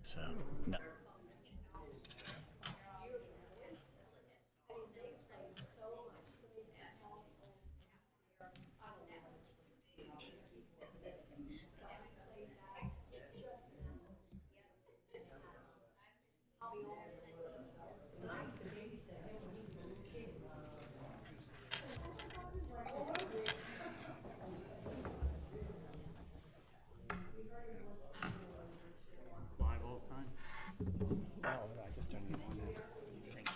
So, no. Live all the time? Oh, I just turned it on now. Thanks.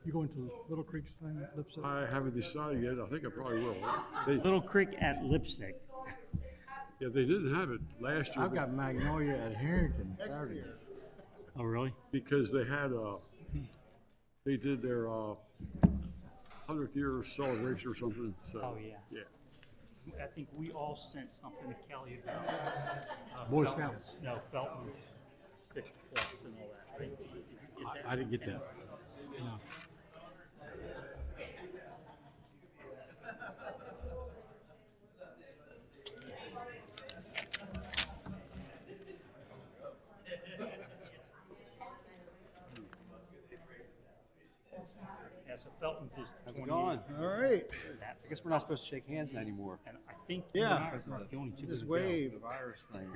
You going to Little Creek's thing at Lipset? I haven't decided yet. I think I probably will. They, Little Creek at Lipstick. yeah, they didn't have it last year I've got Magnolia at Harrington Saturday. Oh, really? because they had they did their 100th year celebration or something. So, Oh, yeah. yeah. I think we all sent something to Kelly about Boy Felton's- Scouts. No, Felton's fish clubs and all that. I didn't get that. I didn't get that. No. Yeah, so Felton's is How's it 28. going? All right. That, I guess we're not supposed to shake hands anymore. and I think Yeah. you and I are the only two Just that go. wave. The virus thing.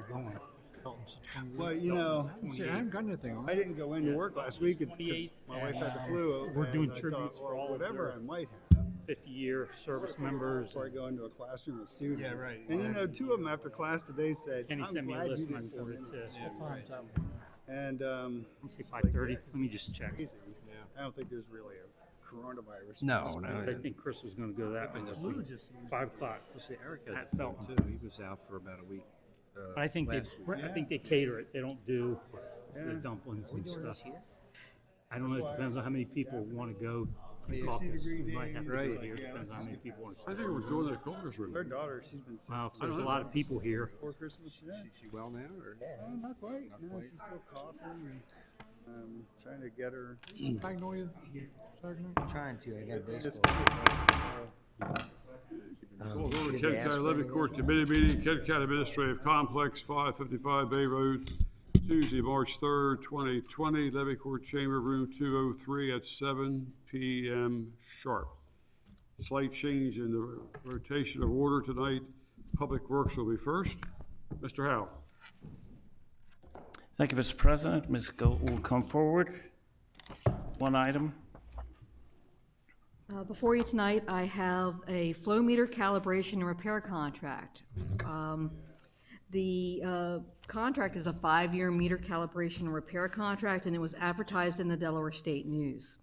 Felton's at 28. Well, you know, See, I haven't got anything on. I didn't go into work last week because 28, my wife had the and, flu. we're and doing I thought, tributes for well, all of whatever their I might have 50-year service members. before I go into a classroom with students. Yeah, right, And you know, two of them after class today said, Kenny "I'm sent me a glad list you and I didn't come forwarded in." it to, Time's up. And let's say 5:30. Let me just check. crazy. I don't think there's really a coronavirus. No, no. I think Chris was going to go that way. The flu just seems 5 o'clock. Well, see, Eric had At the flu Felton. too. He was out for about a week. But I think last week. I think they cater it. They don't do the dumplings and stuff. I don't know. It depends on how many people want to go to caucus. We might have to do it Right. here. Depends on how many people want to I stay. think we're doing it at Culver's room. Her daughter, she's been sick Well, if since there's a lot of people here. before Christmas. Yeah. Is she well now? Or? Not quite. Not No, quite. she's still coughing. And, trying to get her. Magnolia Saturday night? Trying to. I got This baseball. Calls over Did Kent they ask County for Levy anything? Court Committee meeting, Kent County Administrative Complex, 555 Bay Road, Tuesday, March 3rd, 2020. Levy Court Chamber, room 203 at 7 p.m. sharp. Slight change in the rotation of order tonight. Public Works will be first. Mr. Howe. Thank you, Mr. President. Ms. Gold will come forward. One item. Before you tonight, I have a flow meter calibration and repair contract. The contract is a 5-year meter calibration and repair contract, and it was advertised in the Delaware State News.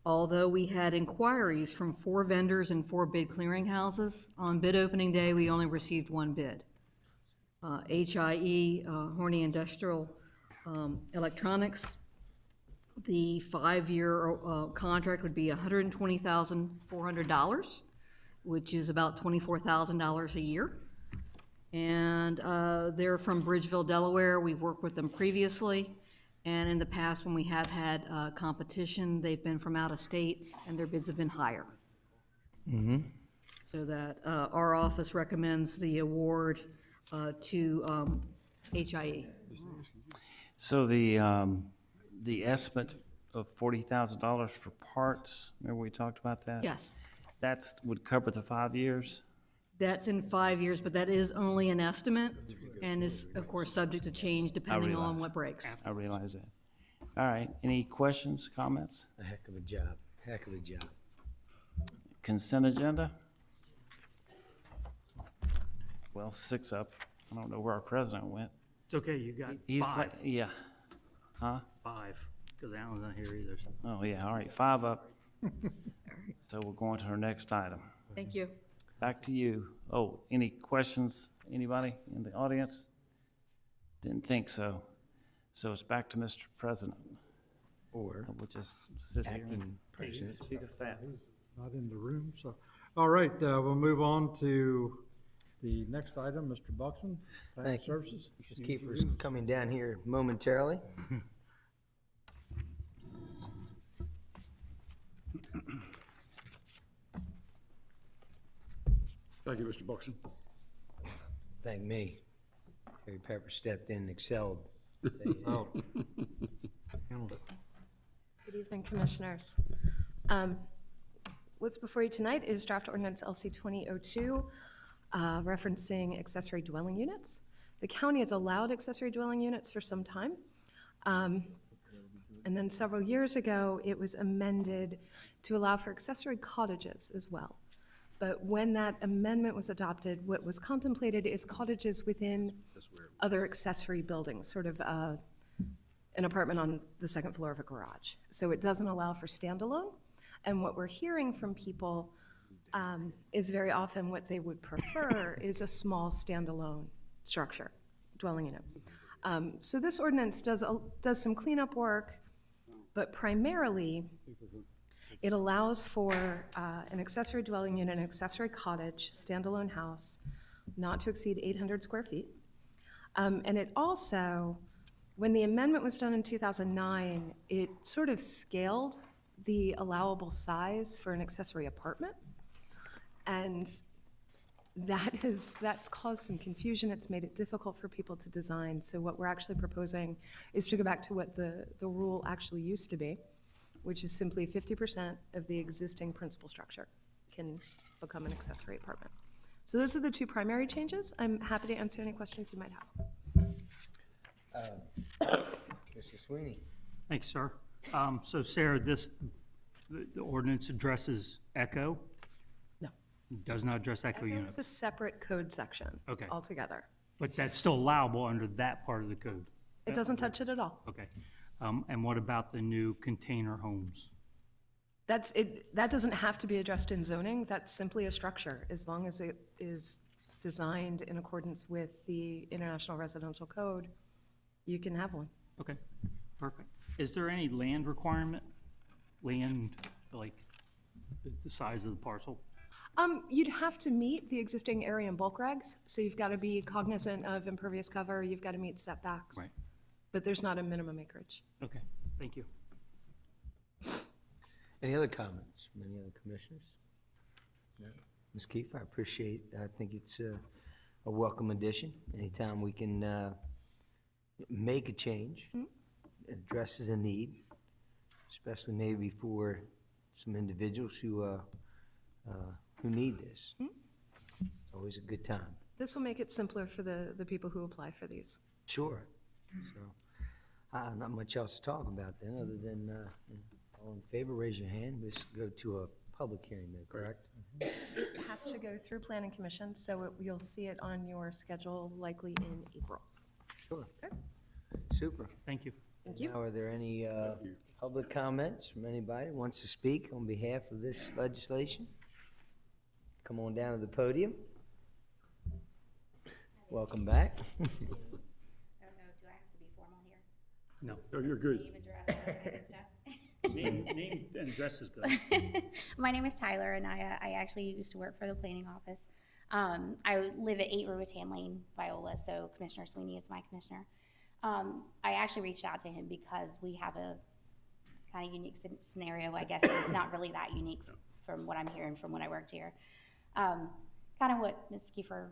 Although we had inquiries from 4 vendors and 4 bid clearinghouses, on bid opening day, we only received 1 bid. HIE, Horny Industrial Electronics. The 5-year contract would be $120,400, which is about $24,000 a year. And they're from Bridgeville, Delaware. We've worked with them previously. And in the past, when we have had competition, they've been from out of state and their bids have been higher. So that our office recommends the award to HIE. So the estimate of $40,000 for parts, remember we talked about that? Yes, That's, would cover the 5 years? that's in 5 years, but that is only an estimate and is, of course, subject to change depending on realize. what breaks. I realize that. All right, any questions, comments? A heck of a job. Heck of a job. Consent agenda? Well, 6 up. I don't know where our president went. It's okay, you got He's- 5. Yeah. Huh? 5, because Alan's not here either. So. Oh, yeah, all right, 5 up. So we're going to our next item. Thank you. Back to you. Oh, any questions? Anybody in the audience? Didn't think so. So it's back to Mr. President. Or We'll just sit here and acting president. see the fat. Not in the room, so. All right, we'll move on to the next item, Mr. Buxton, Tax Thank you. Services. Ms. Kiefer's coming down here momentarily. Thank you, Mr. Buxton. Thank me. Terry Pepper stepped in and excelled. Oh. Handled it. Good evening, Commissioners. What's before you tonight is draft ordinance LC 2002, referencing accessory dwelling units. The county has allowed accessory dwelling units for some time. And then several years ago, it was amended to allow for accessory cottages as well. But when that amendment was adopted, what was contemplated is cottages within other accessory buildings, sort of an apartment on the second floor of a garage. So it doesn't allow for standalone. And what we're hearing from people is very often what they would prefer is a small standalone structure, dwelling unit. So this ordinance does some cleanup work, but primarily it allows for an accessory dwelling unit, an accessory cottage, standalone house, not to exceed 800 square feet. And it also, when the amendment was done in 2009, it sort of scaled the allowable size for an accessory apartment. And that's caused some confusion. It's made it difficult for people to design. So what we're actually proposing is to go back to what the rule actually used to be, which is simply 50% of the existing principal structure can become an accessory apartment. So those are the two primary changes. I'm happy to answer any questions you might have. Mr. Sweeney? Thanks, sir. So Sarah, the ordinance addresses Echo? No. Does not address Echo Echo units? is a separate code section Okay. altogether. But that's still allowable under that part of the code? It doesn't touch it at all. Okay. And what about the new container homes? That doesn't have to be addressed in zoning. That's simply a structure. As long as it is designed in accordance with the International Residential Code, you can have one. Okay, perfect. Is there any land requirement? Land, like the size of the parcel? You'd have to meet the existing area and bulk regs, so you've got to be cognizant of impervious cover, you've got to meet setbacks. Right. But there's not a minimum acreage. Okay, thank you. Any other comments from any other commissioners? No? Ms. Keefe, I think it's a welcome addition. Anytime we can make a change, that addresses a need, especially maybe for some individuals who need this. It's always a good time. This will make it simpler for the people who apply for these. Sure. So, not much else to talk about then, other than all in favor, raise your hand. Let's go to a public hearing then, correct? It has to go through Planning Commission, so you'll see it on your schedule likely in April. Sure. Okay. Super. Thank you. Thank you. Now, are there any public comments from anybody who wants to speak on behalf of this legislation? Come on down to the podium. Welcome back. I don't know, do I have to be formal here? No. Oh, you're good. Name, address, all that good stuff? Name and address is good. My name is Tyler, and I actually used to work for the planning office. I live at 8 Riverton Lane, Viola, so Commissioner Sweeney is my commissioner. I actually reached out to him because we have a kind of unique scenario. I guess it's not really that unique from what I'm hearing from when I worked here. Kind of what Ms. Kiefer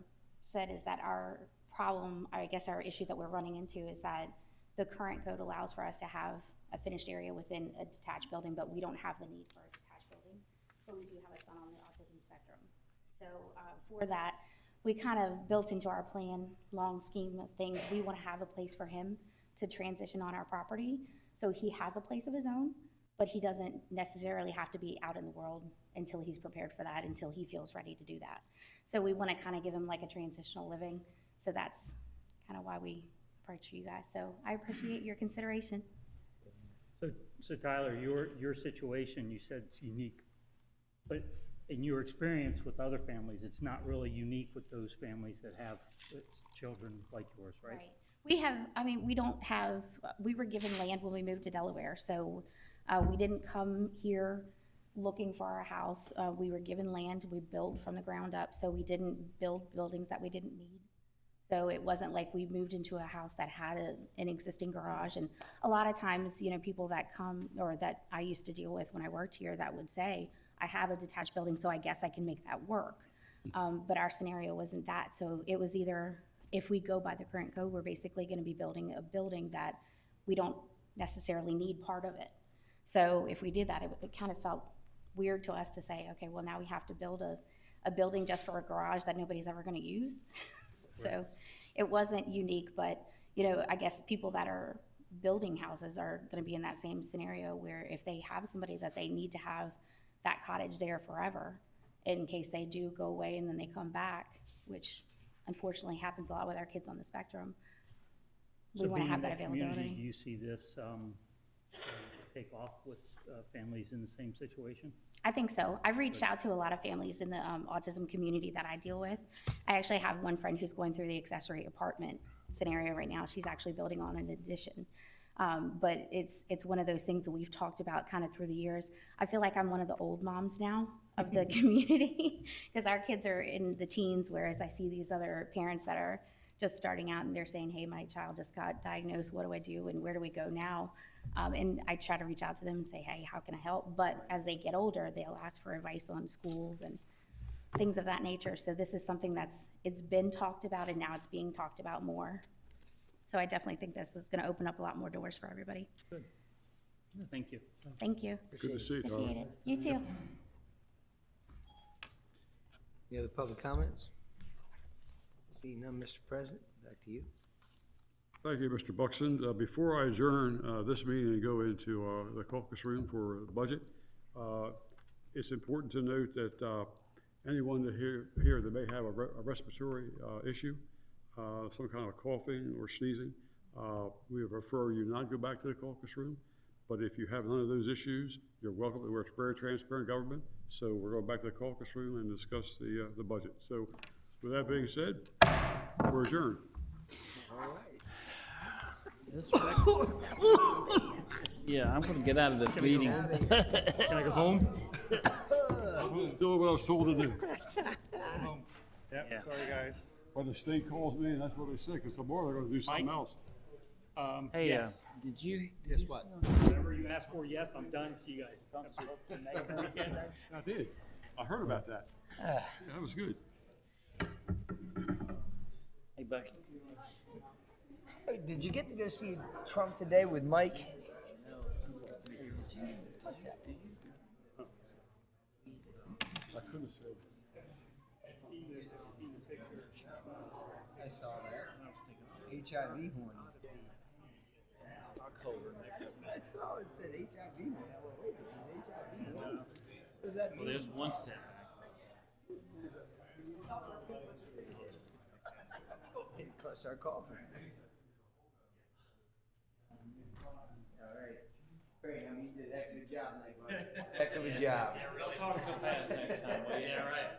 said is that our problem, I guess our issue that we're running into is that the current code allows for us to have a finished area within a detached building, but we don't have the need for a detached building. But we do have a son on the autism spectrum. So for that, we kind of built into our plan, long scheme of things, we want to have a place for him to transition on our property. So he has a place of his own, but he doesn't necessarily have to be out in the world until he's prepared for that, until he feels ready to do that. So we want to kind of give him like a transitional living. So that's kind of why we approach you guys. So I appreciate your consideration. So Tyler, your situation, you said it's unique, but in your experience with other families, it's not really unique with those families that have children like yours, right? Right. We have, I mean, we don't have, we were given land when we moved to Delaware, so we didn't come here looking for our house. We were given land, we built from the ground up, so we didn't build buildings that we didn't need. So it wasn't like we moved into a house that had an existing garage. And a lot of times, you know, people that come, or that I used to deal with when I worked here, that would say, I have a detached building, so I guess I can make that work. But our scenario wasn't that, so it was either, if we go by the current code, we're basically gonna be building a building that we don't necessarily need part of it. So if we did that, it kind of felt weird to us to say, okay, well, now we have to build a building just for a garage that nobody's ever gonna use. So it wasn't unique, but, you know, I guess people that are building houses are gonna be in that same scenario where if they have somebody that they need to have that cottage there forever, in case they do go away and then they come back, which unfortunately happens a lot with our kids on the spectrum. We So wanna being have in that the community, availability. do you see this take off with families in the same situation? I think so. I've reached out to a lot of families in the autism community that I deal with. I actually have one friend who's going through the accessory apartment scenario right now. She's actually building on an addition. But it's one of those things that we've talked about kind of through the years. I feel like I'm one of the old moms now of the community because our kids are in the teens, whereas I see these other parents that are just starting out and they're saying, hey, my child just got diagnosed, what do I do and where do we go now? And I try to reach out to them and say, hey, how can I help? But as they get older, they'll ask for advice on schools and things of that nature. So this is something it's been talked about and now it's being talked about more. So I definitely think this is gonna open up a lot more doors for everybody. Good. Thank you. Thank you. Good to see you, Tyler. Appreciate it. You too. Any other public comments? Seeing none, Mr. President, back to you. Thank you, Mr. Buxton. Before I adjourn this meeting and go into the caucus room for the budget, it's important to note that anyone that here that may have a respiratory issue, some kind of coughing or sneezing, we would prefer you not go back to the caucus room. But if you have none of those issues, you're welcome. We're a very transparent government, so we're going back to the caucus room and discuss the budget. So with that being said, we're adjourned. Yeah, I'm gonna get out of this meeting. Can I go home? I was doing what I was told to do. Yep, Yeah. sorry, guys. When the state calls me, and that's what they say, because tomorrow they're gonna do something Mike? else. Hey, Yes. did you? Guess what? Whatever you ask for, yes, I'm done. See you guys. Have a good weekend. I did. I heard about that. Yeah, that was good. Hey, Bucky. Hey, did you get to go see Trump today with Mike? What's that? I could have said. I saw that. HIV horn. I saw it said HIV horn. I went, wait, it's HIV horn. What does that mean? Well, there's one setback. Start coughing. All right. Great, I mean, you did a heck of a job, Mike. Heck of a job. Talk so fast next time, will you? Yeah, right.